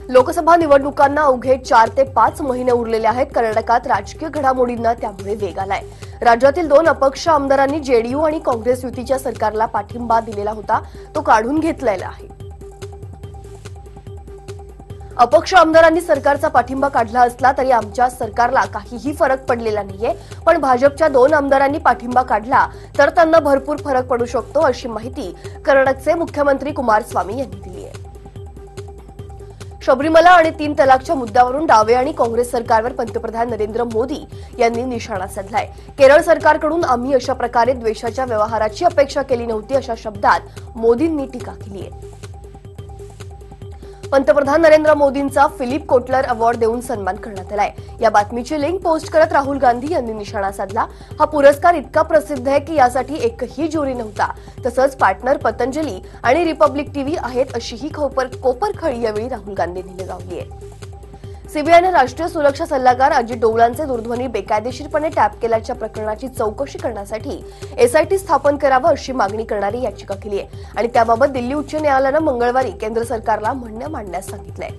लोकसभा निवडणुकांना अवघे 4 ते 5 महिने उरलेले आहेत. कर्नाटकात राजकीय घडामोडींना त्यामुळे वेग आलाय. राज्यातील 2 अपक्ष आमदारांनी जेडीयू आणि काँग्रेस युतीच्या सरकारला पाठिंबा दिलेला होता तो काढून घेतलेला आहे. अपक्ष आमदारांनी सरकारचा पाठिंबा काढला असला तरी आमच्या सरकारला काहीही फरक पडलेला नाहीये, पण भाजपच्या 2 आमदारांनी पाठिंबा काढला तर त्यांना भरपूर फरक पडू शकतो, अशी माहिती कर्नाटकचे मुख्यमंत्री कुमारस्वामी यांनी दिली आहे. शबरीमला आणि 3 तलाकच्या मुद्द्यावरून डावे आणि काँग्रेस सरकारवर पंतप्रधान नरेंद्र मोदी यांनी निशाणा साधलाय. केरळ सरकारकडून आम्ही अशा प्रकारे द्वेषाच्या व्यवहाराची अपेक्षा केली नव्हती, अशा शब्दात मोदींनी टीका केली आहे. पंतप्रधान नरेंद्र मोदींचा फिलिप कोटलर अवॉर्ड देऊन सन्मान करण्यात आलाय. या बातमीची लिंक पोस्ट करत राहुल गांधी यांनी निशाणा साधला. हा पुरस्कार इतका प्रसिद्ध आहे की यासाठी एकही ज्युरी नव्हता. तसंच पार्टनर पतंजली आणि रिपब्लिक टीव्ही आहेत अशीही कोपरखळी यावेळी राहुल गांधींनी लगावली आहे. सीबीआयने राष्ट्रीय सुरक्षा सल्लागार अजित डोवलांचे दूरध्वनी बेकायदेशीरपणे टॅप केल्याच्या प्रकरणाची चौकशी करण्यासाठी एसआयटी स्थापन करावं अशी मागणी करणारी याचिका केली आहे आणि त्याबाबत दिल्ली उच्च न्यायालयानं मंगळवारी केंद्र सरकारला म्हणणं मांडण्यास सांगितलंय.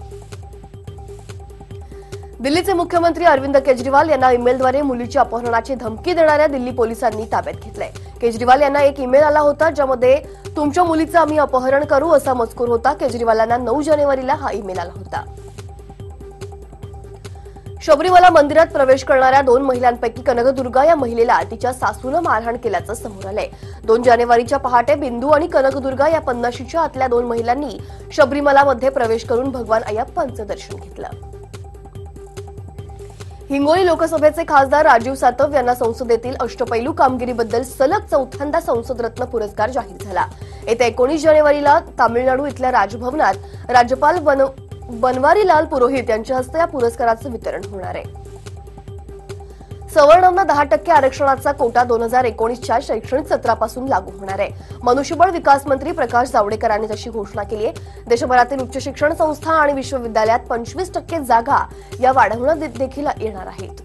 दिल्लीचे मुख्यमंत्री अरविंद केजरीवाल यांना ईमेलद्वारे मुलीच्या अपहरणाची धमकी देणाऱ्या दिल्ली पोलिसांनी ताब्यात घेतलंय. केजरीवाल यांना एक ईमेल आला होता ज्यामध्ये तुमच्या मुलीचं आम्ही अपहरण करू असा मजकूर होता. केजरीवालांना 9 जानेवारीला हा ईमेल आला होता. शबरीमला मंदिरात प्रवेश करणाऱ्या 2 महिलांपैकी कनकदुर्गा या महिलेला तिच्या सासूनं मारहाण केल्याचं समोर आलंय. 2 जानेवारीच्या पहाटे बिंदू आणि कनकदुर्गा या 50च्या आतल्या 2 महिलांनी शबरीमलामध्ये प्रवेश करून भगवान अय्यप्पांचं दर्शन घेतलं. हिंगोली लोकसभेचे खासदार राजीव सातव यांना संसदेतील अष्टपैलू कामगिरीबद्दल सलग 4थ्यांदा संसद रत्न पुरस्कार जाहीर झाला. येत्या 19 जानेवारीला तामिळनाडू इथल्या राजभवनात राज्यपाल बनवारीलाल पुरोहित यांच्या हस्ते या पुरस्काराचं वितरण होणार आहे. सवर्णांना 10% आरक्षणाचा कोटा 2019च्या शैक्षणिक सत्रापासून लागू होणार आहे. मनुष्यबळ विकास मंत्री प्रकाश जावडेकरांनी तशी घोषणा केली आहे. देशभरातील उच्च शिक्षण संस्था आणि विश्वविद्यालयात 25% जागा या वाढवण्यात देखील येणार आहेत.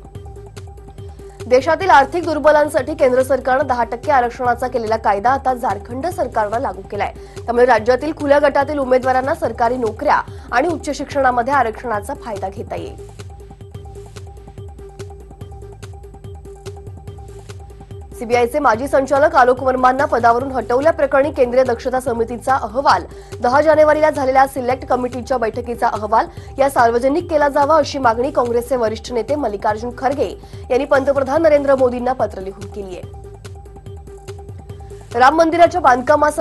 देशातील आर्थिक दुर्बलांसाठी केंद्र सरकारनं 10% आरक्षणाचा केलेला कायदा आता झारखंड सरकारनं लागू केलाय. त्यामुळे राज्यातील खुल्या गटातील उमेदवारांना सरकारी नोकऱ्या आणि उच्च शिक्षणामध्ये आरक्षणाचा फायदा घेता येईल. सीबीआयचे माजी संचालक आलोक वर्मांना पदावरून हटवल्याप्रकरणी केंद्रीय दक्षता समितीचा अहवाल 10 जानेवारीला झालेल्या सिलेक्ट कमिटीच्या बैठकीचा अहवाल या सार्वजनिक केला जावा अशी मागणी काँग्रेसचे वरिष्ठ नेते मल्लिकार्जुन खरगे यांनी पंतप्रधान नरेंद्र मोदींना पत्र लिहून केली आहे. राम मंदिराच्या बांधकामास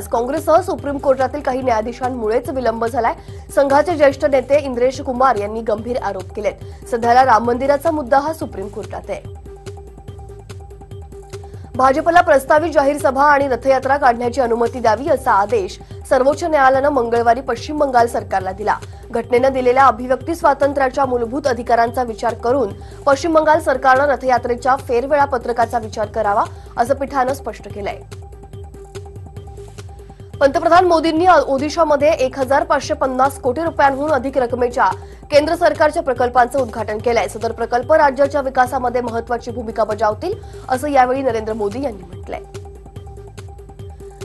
काँग्रेससह सुप्रीम कोर्टातील काही न्यायाधीशांमुळेच विलंब झालाय. संघाचे ज्येष्ठ नेते इंद्रेश कुमार यांनी गंभीर आरोप केलेत. सध्याला राम मंदिराचा मुद्दा हा सुप्रीम कोर्टात आहे. भाजपला प्रस्तावित जाहीर सभा आणि रथयात्रा काढण्याची अनुमती द्यावी असा आदेश सर्वोच्च न्यायालयानं मंगळवारी पश्चिम बंगाल सरकारला दिला. घटनेनं दिलेल्या अभिव्यक्ती स्वातंत्र्याच्या मूलभूत अधिकारांचा विचार करून पश्चिम बंगाल सरकारनं रथयात्रेच्या फेरवेळापत्रकाचा विचार करावा असं पीठानं स्पष्ट केलंय. पंतप्रधान मोदींनी ओदिशामध्ये 1550 कोटी रुपयांहून अधिक रकमेच्या केंद्र सरकारच्या प्रकल्पांचं उद्घाटन केलंय. सदर प्रकल्प राज्याच्या विकासामध्ये महत्वाची भूमिका बजावतील असं यावेळी नरेंद्र मोदी यांनी म्हटलंय.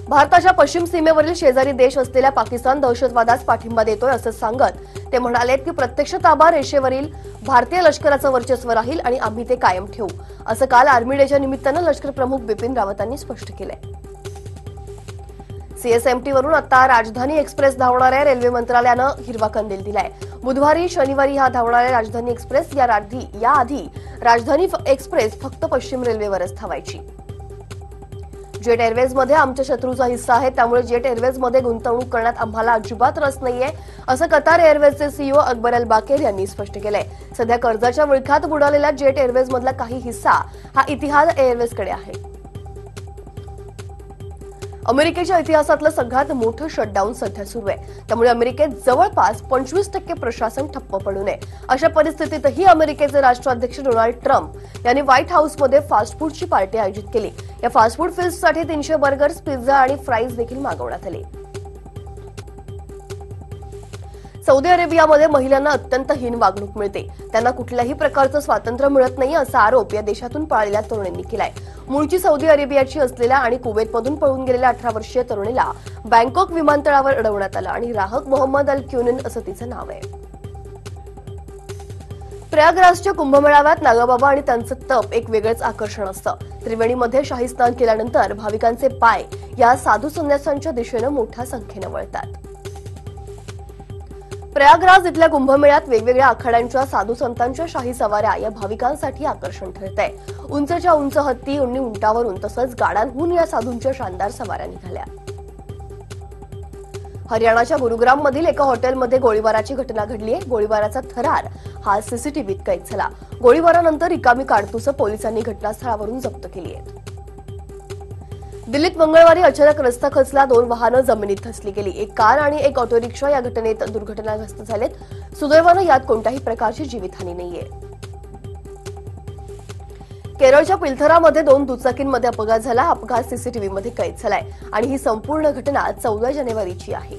भारताच्या पश्चिम सीमेवरील शेजारी देश असलेल्या पाकिस्तान दहशतवादास पाठिंबा देतोय असं सांगत ते म्हणाले की प्रत्यक्ष ताबा रेषेवरील भारतीय लष्कराचं वर्चस्व राहील आणि आम्ही ते कायम ठेवू असं काल आर्मी डेच्या निमित्तानं लष्कर प्रमुख बिपिन रावतांनी स्पष्ट केलंय. सीएसएमटीवरून आता राजधानी एक्सप्रेस धावणाऱ्या रेल्वे मंत्रालयानं हिरवा कंदील दिलाय. बुधवारी शनिवारी हा धावणाऱ्या राजधानी एक्सप्रेस याआधी राजधानी एक्सप्रेस फक्त पश्चिम रेल्वेवरच धावायची. जेट एअरवेजमध्ये आमच्या शत्रूचा हिस्सा आहे, त्यामुळे जेट एअरवेजमध्ये गुंतवणूक करण्यात आम्हाला अजिबात रस नाहीये असं कतार एअरवेजचे सीईओ अकबर अल बाकेर यांनी स्पष्ट केलंय. सध्या कर्जाच्या विळख्यात बुडालेल्या जेट एअरवेजमधला काही हिस्सा हा इतिहाद एअरवेजकडे आहे. अमेरिकेच्या इतिहासातलं सगळ्यात मोठं शटडाऊन सध्या सुरू आहे. त्यामुळे अमेरिकेत जवळपास 25% प्रशासन ठप्प पडू नये अशा परिस्थितीतही अमेरिकेचे राष्ट्राध्यक्ष डोनाल्ड ट्रम्प यांनी व्हाईट हाऊसमध्ये फास्ट फूडची पार्टी आयोजित केली. या फास्ट फूड फीस्टसाठी 300 बर्गर्स, पिझ्झा आणि फ्राईज देखील मागवण्यात आले. सौदी अरेबियामध्ये महिलांना अत्यंत हीन वागणूक मिळते, त्यांना कुठल्याही प्रकारचं स्वातंत्र्य मिळत नाही असा आरोप या देशातून पळालेल्या तरुणींनी केलाय. मूळची सौदी अरेबियाची असलेल्या आणि कुवेतमधून पळून गेलेल्या 18 वर्षीय तरुणीला बँकॉक विमानतळावर अडवण्यात आलं आणि राहक मोहम्मद अल क्युनिन असं तिचं नाव आहे. प्रयागराजच्या कुंभमेळाव्यात नागाबाबा आणि त्यांचं तप एक वेगळंच आकर्षण असतं. त्रिवेणीमध्ये शाही स्नान केल्यानंतर भाविकांचे पाय या साधू संन्यासांच्या दिशेनं मोठ्या संख्येनं वळतात. प्रयागराज इथल्या कुंभमेळ्यात वेगवेगळ्या आखाड्यांच्या साधू संतांच्या शाही सवाऱ्या या भाविकांसाठी आकर्षण ठरत आहे. उंचच्या उंच हत्ती आणि उंटावरून तसंच गाड्यांहून या साधूंच्या शानदार सवाऱ्या निघाल्या. हरियाणाच्या गुरुग्राममधील एका हॉटेलमध्ये गोळीबाराची घटना घडली आहे. गोळीबाराचा थरार हा सीसीटीव्हीत कैद झाला. गोळीबारानंतर रिकामी काडतुसं पोलिसांनी घटनास्थळावरून जप्त केली आहेत. दिल्लीत मंगळवारी अचानक रस्ता खचला. 2 वाहनं जमिनीत धसली गेली. एक कार आणि एक ऑटो रिक्षा या घटनेत दुर्घटनाग्रस्त झालेत. सुदैवानं यात कोणत्याही प्रकारची जीवितहानी नाहीये. केरळच्या पिलथरामध्ये 2 दुचाकींमध्ये अपघात झाला. अपघात सीसीटीव्हीमध्ये कैद झालाय आणि ही संपूर्ण घटना 14 जानेवारीची आहे.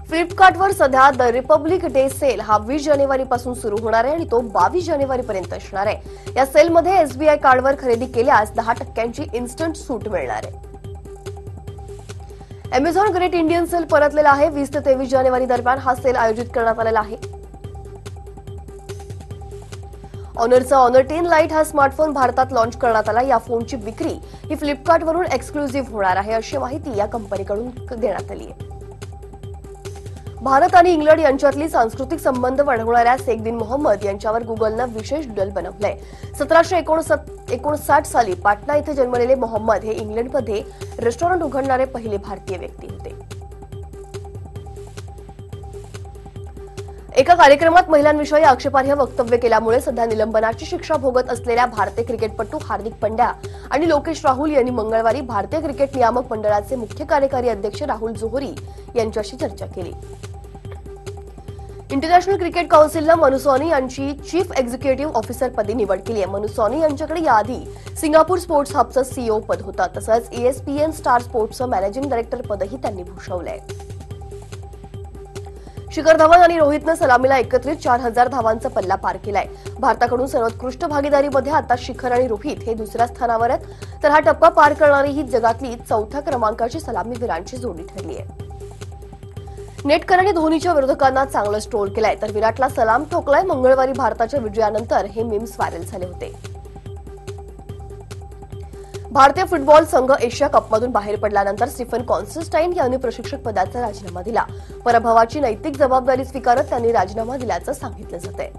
फ्लिपकार्टवर सध्या द रिपब्लिक डे सेल हा 20 जानेवारीपासून सुरू होणार आहे आणि तो 22 जानेवारीपर्यंत असणार आहे. या सेलमध्ये एसबीआय कार्डवर खरेदी केल्यास 10% इन्स्टंट सूट मिळणार आहे. अमेझॉन ग्रेट इंडियन सेल परतलेला आहे. 20 ते 23 जानेवारी दरम्यान हा सेल आयोजित करण्यात आलेला आहे. ऑनरचा ऑनर 10 लाईट हा स्मार्टफोन भारतात लॉन्च करण्यात आला. या फोनची विक्री ही फ्लिपकार्टवरून एक्सक्लुझिव्ह होणार आहे अशी माहिती या कंपनीकडून देण्यात आली आहे. भारत आणि इंग्लंड यांच्यातली सांस्कृतिक संबंध वाढवणाऱ्या शेख बिन मोहम्मद यांच्यावर गुगलनं विशेष डल बनवलंय. 1759 साली पाटणा इथे जन्मलेले मोहम्मद हे इंग्लंडमध्ये रेस्टॉरंट उघडणारे पहिले भारतीय व्यक्ती होते. एका कार्यक्रमात महिलांविषयी आक्षेपार्ह वक्तव्य केल्यामुळे सध्या निलंबनाची शिक्षा भोगत असलेल्या भारतीय क्रिकेटपटू हार्दिक पंड्या आणि लोकेश राहुल यांनी मंगळवारी भारतीय क्रिकेट नियामक मंडळाचे मुख्य कार्यकारी अध्यक्ष राहुल जोहरी यांच्याशी चर्चा केली. इंटरनॅशनल क्रिकेट काउन्सिलनं मनु सॉनी यांची चीफ एक्झिक्युटिव्ह ऑफिसर पदी निवड केली आहे. मनु सॉनी यांच्याकडे याआधी सिंगापूर स्पोर्ट्स हबचं सीईओ पद होतं. तसंच ESPN स्टार स्पोर्ट्सचं मॅनेजिंग डायरेक्टर पदही त्यांनी भूषवलंय. शिखर धवन आणि रोहितनं सलामीला एकत्रित 4000 धावांचा पल्ला पार केलाय. भारताकडून सर्वोत्कृष्ट भागीदारीमध्ये आता शिखर आणि रोहित हे दुसऱ्या स्थानावर आहेत. तर हा टप्पा पार करणारी ही जगातली 4थ्या क्रमांकाची सलामीवीरांची जोडी ठरली आहे. नेटकरने धोनीच्या विरोधकांना चांगलंच ट्रोल केलाय तर विराटला सलाम ठोकलाय. मंगळवारी भारताच्या विजयानंतर हे मीम्स व्हायरल झाले होते. भारतीय फुटबॉल संघ एशिया कपमधून बाहेर पडल्यानंतर स्टीफन कॉन्स्टन्टाईन यांनी प्रशिक्षक पदाचा राजीनामा दिला. पराभवाची नैतिक जबाबदारी स्वीकारत त्यांनी राजीनामा दिल्याचं सांगितलं जातंय.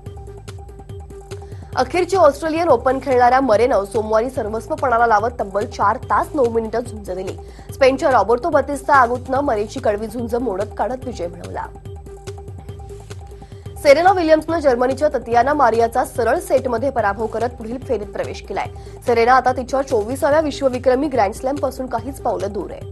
अखेरची ऑस्ट्रेलियन ओपन खेळणाऱ्या मरेनं सोमवारी सर्वस्व पणाला लावत तब्बल 4 तास 9 मिनिटं झुंज दिली. स्पेनच्या रॉबर्टो बतिस्ता आगुतनं मरेची कडवी झुंज मोडत काढत विजय मिळवला. सेरेना विलियम्सनं जर्मनीच्या ततियाना मारियाचा सरळ सेटमध्ये पराभव करत पुढील फेरीत प्रवेश केलाय. सेरेना आता तिच्या 24व्या विश्वविक्रमी ग्रँडस्लॅम पासून काहीच पावलं दूर आहे.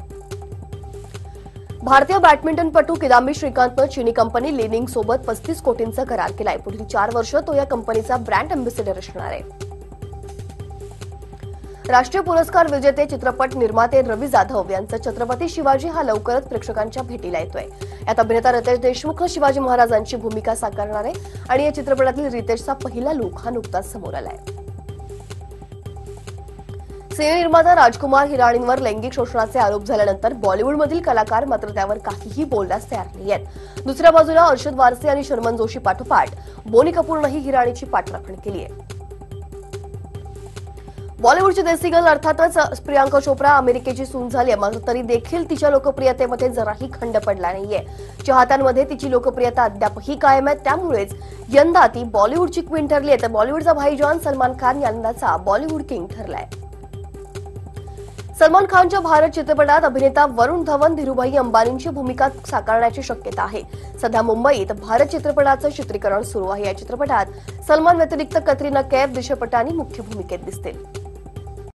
भारतीय बॅडमिंटनपटू किदांबी श्रीकांतनं चीनी कंपनी लिनिंग सोबत 35 कोटींचा करार केलाय. पुढील 4 वर्ष तो या कंपनीचा ब्रँड अँबॅसेडर असणार आहे. राष्ट्रीय पुरस्कार विजेते चित्रपट निर्माते रवी जाधव यांचा छत्रपती शिवाजी हा लवकरच प्रेक्षकांच्या भेटीला येतोय. यात अभिनेता रितेश देशमुख शिवाजी महाराजांची भूमिका साकारणार आहे आणि या चित्रपटातील रितेशचा पहिला लूक हा नुकताच समोर आलाय. सिनेनिर्माता राजकुमार हिराणींवर लैंगिक शोषणाचे आरोप झाल्यानंतर बॉलिवूडमधील कलाकार मात्र त्यावर काहीही बोलण्यास तयार नाहीयेत. दुसऱ्या बाजूला अर्शद वारसी आणि शर्मन जोशी पाठोपाठ बोनी कपूरनंही हिराणीची पाठराखण केली आहे. बॉलिवूडची देसी गर्ल अर्थातच प्रियांका चोप्रा अमेरिकेची सून झाली आहे. मात्र तरी देखील तिच्या लोकप्रियतेमध्ये जराही खंड पडला नाहीये. चाहत्यांमध्ये तिची लोकप्रियता अद्यापही कायम आहे. त्यामुळेच यंदा ती बॉलिवूडची क्वीन ठरली आहे. तर बॉलिवूडचा भाईजान सलमान खान यंदाचा बॉलिवूड किंग ठरलाय. सलमान खानच्या भारत चित्रपटात अभिनेता वरुण धवन धीरूभाई अंबानींची भूमिका साकारण्याची शक्यता आहे. सध्या मुंबईत भारत चित्रपटाचं चित्रीकरण सुरू आहे. या चित्रपटात सलमान व्यतिरिक्त कतरिना कैफ, दिशा पटानी मुख्य भूमिकेत दिसतील.